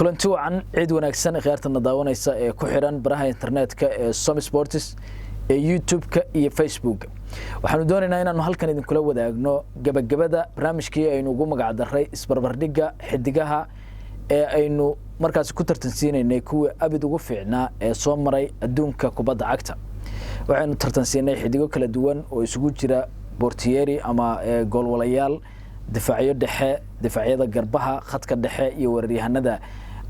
kulanti wacan cid wanaagsan khiyaartana daawanaysa ee ku xiran baraha internetka ee Som Sports ee YouTube-ka iyo Facebook waxaanu doonaynaa inaanu halkan idin kula wadaagno gabagabada barnaamijkii aynu ugu magac daray isbarbardhigga xidigaha ee aynu markaas ku tartansiinaynay kuwa abid ugu fiicnaa ee soo maray adduunka kubadda cagta waxaanu tartansiinay xidigo kala duwan oo isugu jira Portieri ama goolwalayaal difaaciyo dhexe difaacyada garbaha khadka dhexe iyo weeraryahanada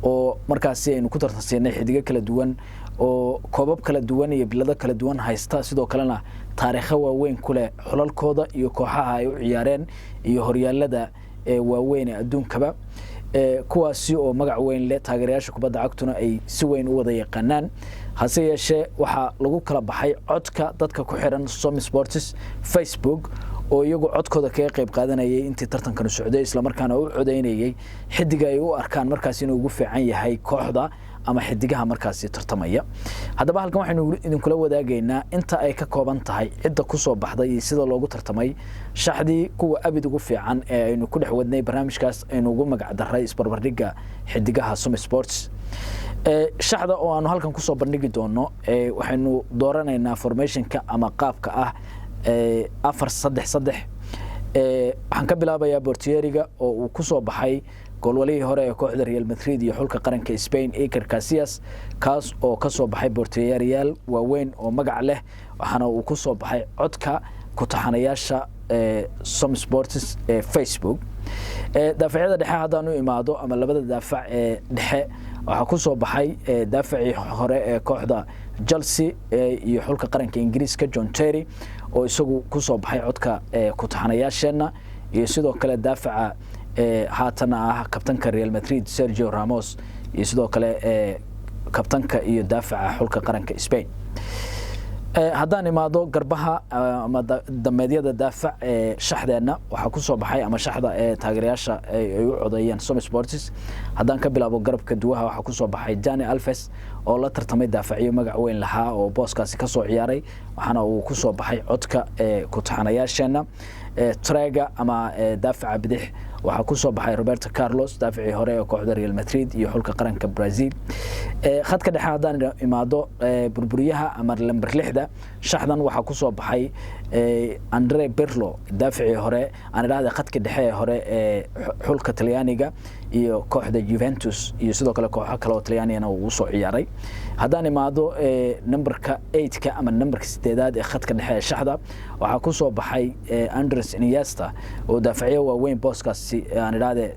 oo markaas aynu ku tartansiinay xidiga kala duwan oo koobab kala duwan iyo bilado kala duwan haysta sidoo kalena taariikho waaweyn ku leh xulalkooda iyo kooxaha ay u ciyaareen iyo horyaalada waaweyn ee adduunkaba kuwaasi oo magac weyn leh taageerayaasha kubadda cagtuna ay si weyn u wada yaqaanaan hase yeeshee waxa lagu kala baxay codka dadka ku xiran Som Sports Facebook oo iyagu codkooda kaga qayb qaadanayay intii tartankan socday isla markaana u codeynayay xidiga ay u arkaan markaas inuu ugu fiican yahay kooxda ama xidigaha markaas tartamaya hadaba halkan waxaynu idin kula wadaagaynaa inta ay ka kooban tahay cidda ku soo baxday iyo sida loogu tartamay shaxdii kuwa abid ugu fiican ee aynu ku dhaxwadnay barnaamijkaas aynu ugu magac daray isbarbardhigga xidigaha Som Sports shaxda oo aanu halkan ku soo bandhigi doono waxaynu dooranaynaa formationka ama qaabka ah 4-3-3 waxaan ka bilaabayaa Portieriga oo uu ku soo baxay goolwalihii hore ee kooxda Real Madrid iyo xulka qaranka Spain Iker Casillas kaas oo ka soo baxay Portieriyaal waaweyn oo magac leh waxaana uu ku soo baxay codka ku taxanayaasha Som Sports Facebook daafacyada dhexe hadaan u imaado ama labada daafac ee dhexe waxa ku soo baxay daafacii hore ee kooxda Chelsea iyo xulka qaranka Ingiriiska John Terry oo isagu ku soo baxay codka ku taxanayaasheena iyo sidoo kale daafaca haatana ah kabtanka Real Madrid Sergio Ramos iyo sidoo kale kabtanka iyo daafaca xulka qaranka Spain haddaan imaado garbaha ama dameedyada daafac shaxdeena waxa ku soo baxay ama shaxda taageerayaasha ay u codeeyeen Som Sports haddaan ka bilaabo garabka duwaha waxa ku soo baxay Dani Alves oo la tartamay daafaciyo magac weyn lahaa oo booskaasi ka soo ciyaaray waxaana uu ku soo baxay codka ku taxanayaasheena Trega ama daafaca bidix waxa ku soo baxay Roberto Carlos daafacii hore ee kooxda Real Madrid iyo xulka qaranka Brazil khadka dhexe haddaan imaado burburiyaha ama lambar 6 shaxdan waxa ku soo baxay Andre Pirlo daafacii hore aan raada khadka dhexe hore ee xulka Talyaaniga iyo kooxda Juventus iyo sidoo kale kooxo kale oo Talyaaniga uu soo ciyaaray haddaan imaado numberka 8ka ama numberka 8aad ee khadka dhexe shaxda waxa ku soo baxay Andres Iniesta oo daafaciyo waaweyn booskaasi aan raada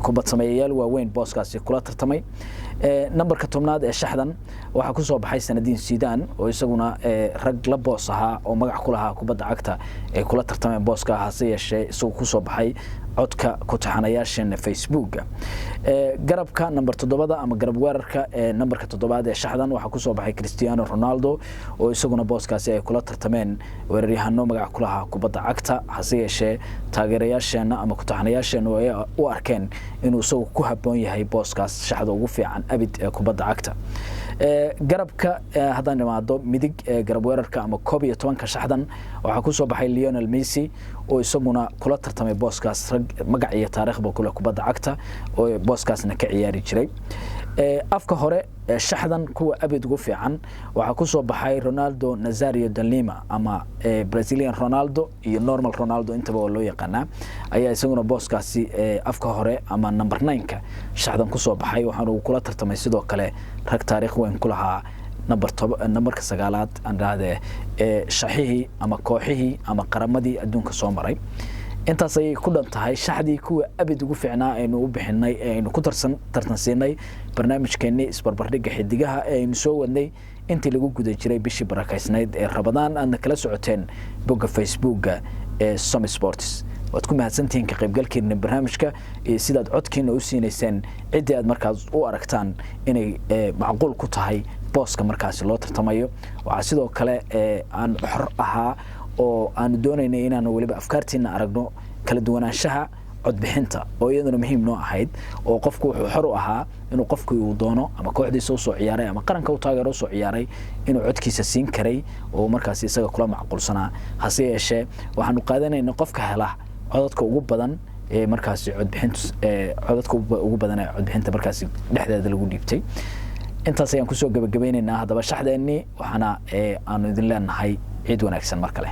kubad sameeyayaal waaweyn booskaasi kula tartamay numberka 10aad ee shaxdan waxa ku soo baxay Zinedine Zidane oo isaguna rag la boos ahaa oo magac ku lahaa kubadda cagta ee kula tartamay booska hase yeeshee isagu ku soo baxay codka ku taxanayaasheena Facebook garabka number 7 ama garab weerarka numberka 7 ee shaxdan waxa ku soo baxay Cristiano Ronaldo oo isaguna booskaasi ay kula tartameen weeraryahanno magac ku lahaa kubadda cagta hase yeeshee taageerayaasheena ama ku taxanayaasheena ay u arkeen inuu isagu ku haboon yahay booskaas shaxda ugu fiican abid ee kubadda cagta garabka haddaan imaado midig garab weerarka ama 11ka shaxdan waxa ku soo baxay Lionel Messi oo isaguna kula tartamay booskaas magac iyo taariikhba kula kubadda cagta oo booskaasna ka ciyaari jiray afka hore shaxdan kuwa abid ugu fiican waxa ku soo baxay Ronaldo Nazario da Lima ama Brazilian Ronaldo iyo normal Ronaldo intaba loo yaqaana ayaa isaguna booskaasi afka hore ama number 9ka shaxdan ku soo baxay waxaana uu kula tartamay sidoo kale rag taariikh weyn ku lahaa numberka 9aad aan raade shaxihii ama kooxihii ama qaramadii adduunka soo maray intaas ay ku dhantahay shaxdii kuwa abid ugu fiicnaa aynu u bixinay aynu ku tartansiinay barnaamijkeennii isbarbardhigga xidigaha aynu soo wadnay intii lagu guda jiray bishii barakaysnayd ee Ramadaan aadna kala socoteen bogga Facebookga ee Som Sports waad ku mahadsantihiin ka qaybgalkiina barnaamijka iyo sidaad codkiina u siinayseen cidii aad markaas u aragtaan inay macquul ku tahay booska markaas loo tartamayo waxa sidoo kale aan xor ahaa oo aan doonaynay inaan waliba afkaartiina aragno kala duwanaanshaha cod bixinta oo iyaduna muhiim noo ahayd oo qofku wuxuu xor u ahaa inuu qofku uu doono ama kooxdiisa u soo ciyaaray ama qaranka u taageero soo ciyaaray inuu codkiisa siin karay oo markaas isaga kula macquulsanaa hase yeeshee waxaanu qaadanaynaa qofka hela codadka ugu badan markaasi codbixintu codadka ugu badan ee codbixinta markaasi dhexdeeda lagu dhiibtay intaas ayaan ku soo gabagabaynaynaa hadaba shaxdeennii waxaana aanu idin leenahay ciid wanaagsan mar kale